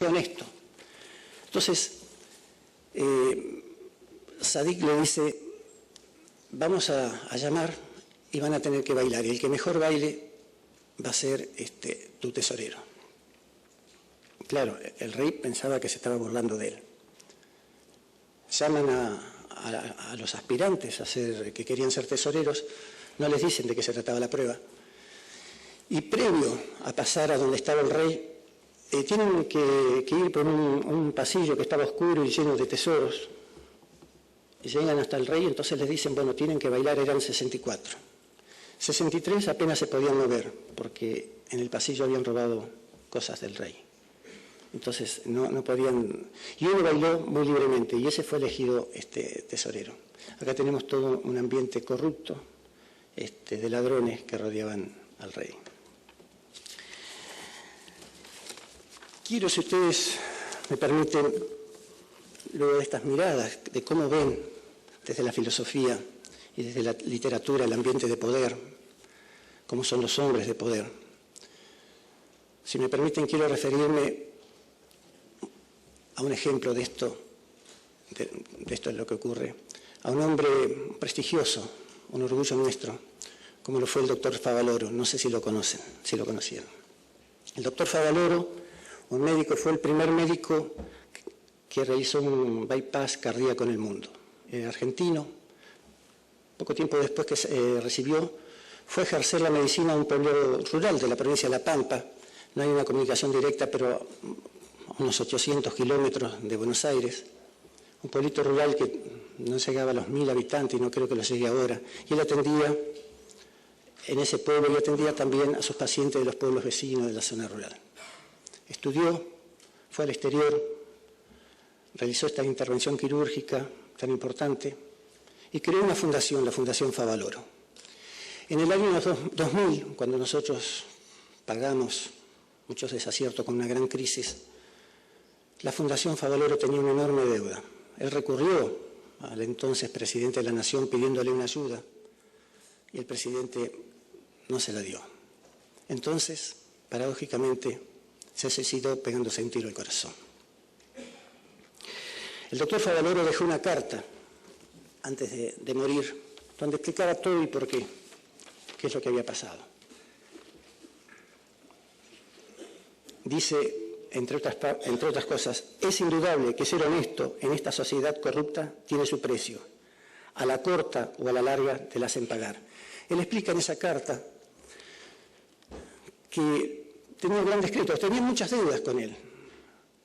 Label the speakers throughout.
Speaker 1: honesto. Entonces, Sadik le dice, vamos a llamar y van a tener que bailar, y el que mejor baile va a ser tu tesorero. Claro, el rey pensaba que se estaba burlando de él. Llaman a los aspirantes que querían ser tesoreros, no les dicen de qué se trataba la prueba. Y previo a pasar a donde estaba el rey, tienen que ir por un pasillo que estaba oscuro y lleno de tesoros. Y llegan hasta el rey, entonces les dicen, bueno, tienen que bailar, eran 64. 63 apenas se podían mover, porque en el pasillo habían robado cosas del rey. Entonces no podían... Y uno bailó muy libremente, y ese fue elegido tesorero. Acá tenemos todo un ambiente corrupto de ladrones que rodeaban al rey. Quiero, si ustedes me permiten, luego de estas miradas, de cómo ven desde la filosofía y desde la literatura el ambiente de poder, cómo son los hombres de poder. Si me permiten, quiero referirme a un ejemplo de esto es lo que ocurre, a un hombre prestigioso, un orgullo nuestro, como lo fue el doctor Favaloro. No sé si lo conocen, si lo conocieron. El doctor Favaloro, un médico, fue el primer médico que realizó un bypass cardíaco en el mundo. Era argentino. Poco tiempo después que recibió, fue a ejercer la medicina a un pueblo rural de la provincia de La Pampa. No hay una comunicación directa, pero a unos 800 kilómetros de Buenos Aires. Un pueblito rural que no llegaba a los 1000 habitantes y no creo que lo llegue ahora. Y él atendía en ese pueblo y atendía también a sus pacientes de los pueblos vecinos de la zona rural. Estudió, fue al exterior, realizó esta intervención quirúrgica tan importante y creó una fundación, la Fundación Favaloro. En el año 2000, cuando nosotros pagamos muchos desaciertos con una gran crisis, la Fundación Favaloro tenía una enorme deuda. Él recurrió al entonces presidente de la Nación pidiéndole una ayuda y el presidente no se la dio. Entonces, paradójicamente, se suicidó pegándose un tiro al corazón. El doctor Favaloro dejó una carta antes de morir, donde explicaba todo y por qué es lo que había pasado. Dice, entre otras cosas, es indudable que ser honesto en esta sociedad corrupta tiene su precio. A la corta o a la larga te la hacen pagar. Él explica en esa carta que tenía grandes créditos, tenía muchas deudas con él,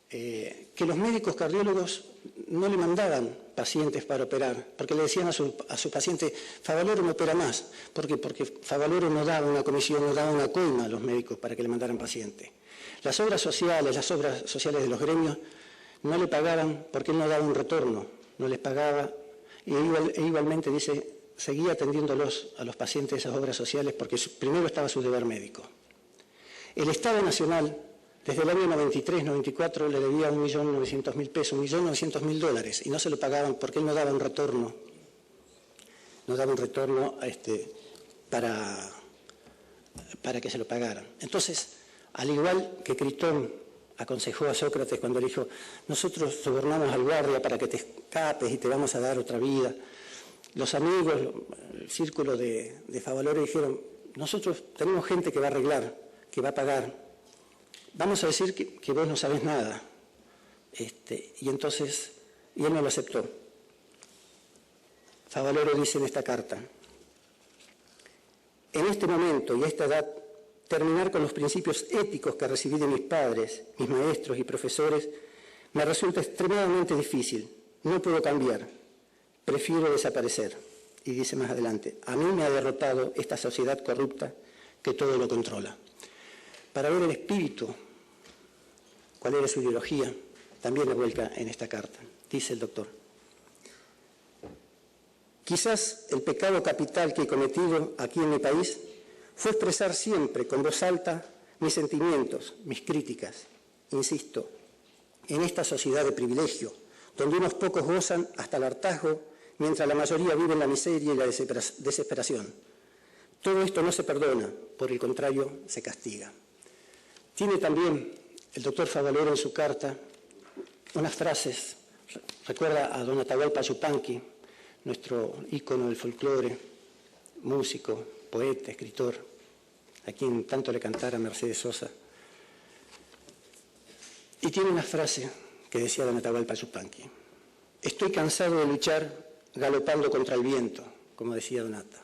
Speaker 1: que los médicos cardiólogos no le mandaban pacientes para operar, porque le decían a su paciente, Favaloro no opera más. ¿Por qué? Porque Favaloro no daba una comisión, no daba una coima a los médicos para que le mandaran pacientes. Las obras sociales de los gremios no le pagaban porque él no daba un retorno, no les pagaba, e igualmente, dice, seguía atendiéndolos a los pacientes de esas obras sociales porque primero estaba su deber médico. El Estado Nacional, desde el año 93-94, le debía 1.900.000 pesos, $1.900.000, y no se lo pagaban porque él no daba un retorno, para que se lo pagaran. Entonces, al igual que Critón aconsejó a Sócrates cuando le dijo, nosotros sobornamos al guardia para que te escapes y te vamos a dar otra vida, los amigos, el círculo de Favaloro dijeron, nosotros tenemos gente que va a arreglar, que va a pagar, vamos a decir que vos no sabés nada. Y él no lo aceptó. Favaloro dice en esta carta, en este momento y a esta edad, terminar con los principios éticos que recibí de mis padres, mis maestros y profesores, me resulta extremadamente difícil. No puedo cambiar. Prefiero desaparecer. Y dice más adelante, a mí me ha derrotado esta sociedad corrupta que todo lo controla. Para ver el espíritu, cuál era su ideología, también lo vuelca en esta carta. Dice el doctor, quizás el pecado capital que he cometido aquí en mi país fue expresar siempre con voz alta mis sentimientos, mis críticas. Insisto, en esta sociedad de privilegio, donde unos pocos gozan hasta el hartazgo, mientras la mayoría vive en la miseria y la desesperación. Todo esto no se perdona, por el contrario, se castiga. Tiene también el doctor Favaloro en su carta unas frases, recuerda a don Atahualpa Yupanqui, nuestro ícono del folclore, músico, poeta, escritor, a quien tanto le cantara Mercedes Sosa. Y tiene una frase que decía don Atahualpa Yupanqui: estoy cansado de luchar galopando contra el viento, como decía don Ata.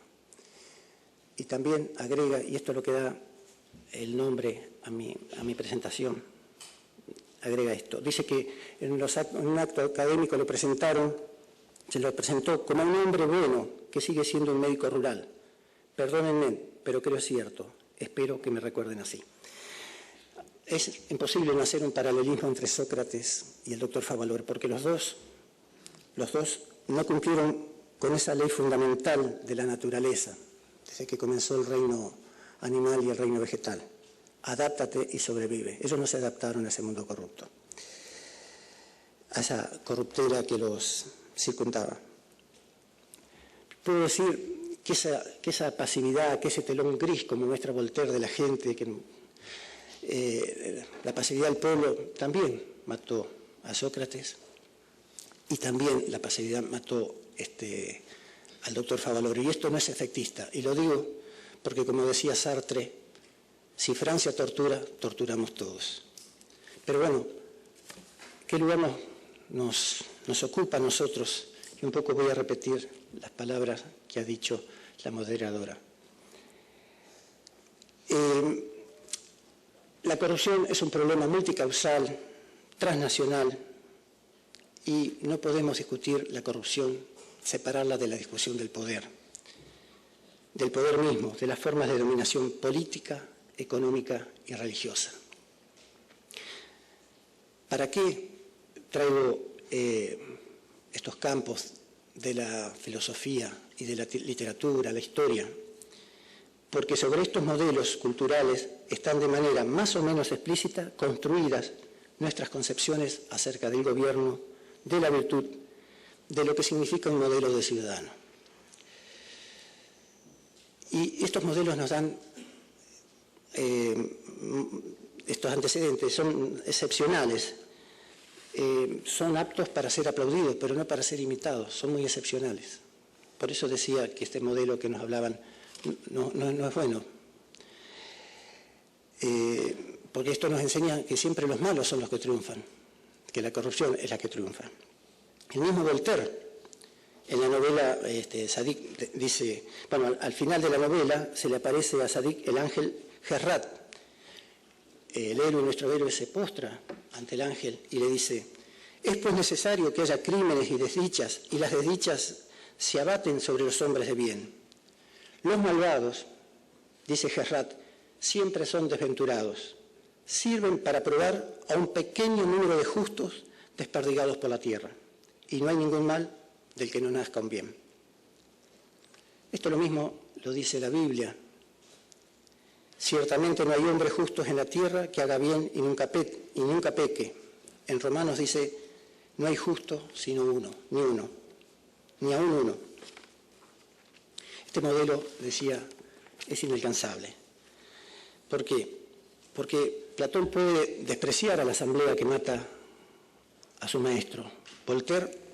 Speaker 1: Y también agrega, y esto es lo que da el nombre a mi presentación, agrega esto. Dice que en un acto académico se lo presentó como un hombre bueno que sigue siendo un médico rural. Perdónenme, pero creo es cierto. Espero que me recuerden así. Es imposible no hacer un paralelismo entre Sócrates y el doctor Favaloro, porque los dos no cumplieron con esa ley fundamental de la naturaleza, desde que comenzó el reino animal y el reino vegetal. Adáptate y sobrevive. Ellos no se adaptaron a ese mundo corrupto, a esa corruptela que los circundaba. Puedo decir que esa pasividad, que ese telón gris, como muestra Voltaire de la gente, la pasividad del pueblo también mató a Sócrates, y también la pasividad mató al doctor Favaloro. Y esto no es efectista, y lo digo porque, como decía Sartre, si Francia tortura, torturamos todos. Pero bueno, ¿qué lugar nos ocupa a nosotros? Y un poco voy a repetir las palabras que ha dicho la moderadora. La corrupción es un problema multicausal, transnacional, y no podemos discutir la corrupción, separarla de la discusión del poder mismo, de las formas de dominación política, económica y religiosa. ¿Para qué traigo estos campos de la filosofía y de la literatura, la historia? Porque sobre estos modelos culturales están de manera más o menos explícita construidas nuestras concepciones acerca del gobierno, de la virtud, de lo que significa un modelo de ciudadano. Y estos modelos nos dan estos antecedentes, son excepcionales, son aptos para ser aplaudidos, pero no para ser imitados, son muy excepcionales. Por eso decía que este modelo que nos hablaban no es bueno, porque esto nos enseña que siempre los malos son los que triunfan, que la corrupción es la que triunfa. El mismo Voltaire, en la novela Sadiq, dice, bueno, al final de la novela se le aparece a Sadiq el ángel Gerrat. El héroe, nuestro héroe, se postra ante el ángel y le dice: es pues necesario que haya crímenes y desdichas, y las desdichas se abaten sobre los hombres de bien. Los malvados, dice Gerrat, siempre son desventurados, sirven para probar a un pequeño número de justos desperdigados por la tierra, y no hay ningún mal del que no nazca un bien. Esto lo mismo lo dice la Biblia. Ciertamente no hay hombres justos en la tierra que haga bien y nunca peque. En Romanos dice, no hay justo sino uno, ni aún uno. Este modelo, decía, es inalcanzable. ¿Por qué? Porque Platón puede despreciar a la asamblea que mata a su maestro. Voltaire